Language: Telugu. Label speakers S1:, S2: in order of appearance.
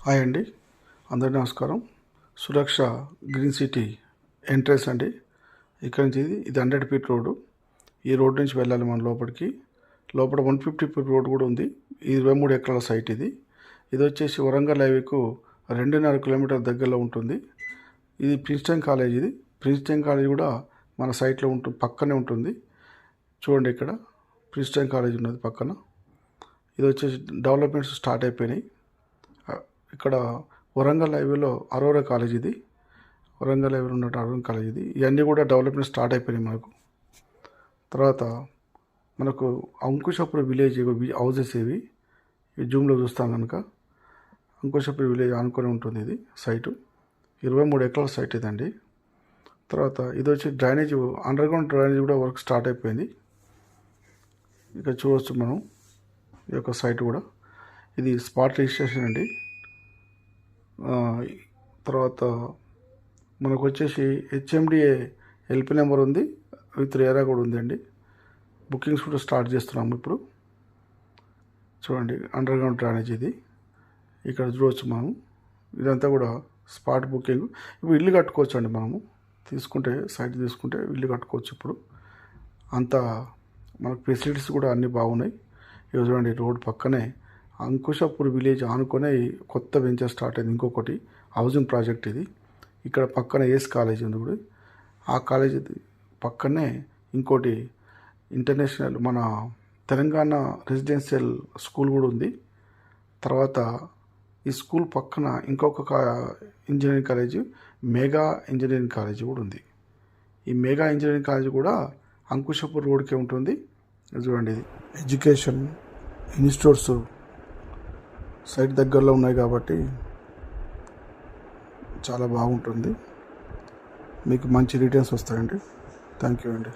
S1: హాయ్ అండి, అందరికీ నమస్కారం. సురక్ష గ్రీన్ సిటీ ఎంట్రెన్స్ అండి. ఇక్కడ నుంచి ఇది 100 ఫీట్ రోడ్డు. ఈ రోడ్ నుంచి వెళ్ళాలి మన లోపలికి. లోపల 150 ఫీట్ రోడ్ కూడా ఉంది. 23 ఎకరాల సైట్ ఇది. ఇది వచ్చేసి వరంగల్ హైవేకు 2.5 కిలోమీటర్ దగ్గరలో ఉంటుంది. ఇది ప్రిన్స్టన్ కాలేజ్. ఇది ప్రిన్స్టన్ కాలేజ్ కూడా మన సైట్లో పక్కనే ఉంటుంది. చూడండి, ఇక్కడ ప్రిన్స్టన్ కాలేజ్ ఉన్నది పక్కన. ఇది వచ్చేసి డెవలప్మెంట్స్ స్టార్ట్ అయిపోయినాయి. ఇక్కడ వరంగల్ హైవేలో అరోరా కాలేజ్. ఇది వరంగల్ హైవేలో ఉన్న అరోరా కాలేజ్. ఇది ఇవన్నీ కూడా డెవలప్మెంట్ స్టార్ట్ అయిపోయినాయి మనకు. తర్వాత మనకు అంకుశాపురం విలేజ్ హౌజెస్ ఇవి జూమ్లో చూస్తాం కనుక అంకుశాపురం విలేజ్ ఆనుకొని ఉంటుంది. ఇది సైటు 23 ఎకరాల సైట్ ఇదండి. తర్వాత ఇది వచ్చి డ్రైనేజ్, అండర్గ్రౌండ్ డ్రైనేజ్ కూడా వర్క్ స్టార్ట్ అయిపోయింది. ఇక్కడ చూడవచ్చు మనం ఈ యొక్క సైట్ కూడా. ఇది స్పాట్ రిజిస్ట్రేషన్ అండి. తర్వాత మనకు వచ్చేసి హెచ్ఎండిఏ ఎల్పి నెంబర్ ఉంది, విత్ రేరా కూడా ఉందండి. బుకింగ్స్ కూడా స్టార్ట్ చేస్తున్నాము ఇప్పుడు. చూడండి, అండర్గ్రౌండ్ డ్రైనేజ్ ఇది. ఇక్కడ చూడవచ్చు మనం. ఇదంతా కూడా స్పాట్ బుకింగ్. ఇప్పుడు ఇల్లు కట్టుకోవచ్చు అండి. మనము తీసుకుంటే సైట్ తీసుకుంటే ఇల్లు కట్టుకోవచ్చు. ఇప్పుడు అంతా మనకు ఫెసిలిటీస్ కూడా అన్నీ బాగున్నాయి. ఇవి చూడండి, రోడ్ పక్కనే అంకుశాపూర్ విలేజ్ ఆనుకునే కొత్త వెంచర్ స్టార్ట్ అయింది. ఇంకొకటి హౌసింగ్ ప్రాజెక్ట్ ఇది. ఇక్కడ పక్కన ఏస్ కాలేజ్ ఉంది కూడా. ఆ కాలేజ్ పక్కనే ఇంకోటి ఇంటర్నేషనల్ మన తెలంగాణ రెసిడెన్షియల్ స్కూల్ కూడా ఉంది. తర్వాత ఈ స్కూల్ పక్కన ఇంకొక engineering college, mega engineering college కూడా ఉంది. ఈ మెగా ఇంజనీరింగ్ కాలేజ్ కూడా అంకుశాపూర్ రోడ్కే ఉంటుంది. చూడండి, ఇది ఎడ్యుకేషన్ ఇన్స్టిట్యూట్స్ సైట్ దగ్గరలో ఉన్నాయి కాబట్టి చాలా బాగుంటుంది. మీకు మంచి రిటర్న్స్ వస్తాయండి. థ్యాంక్ యూ అండి.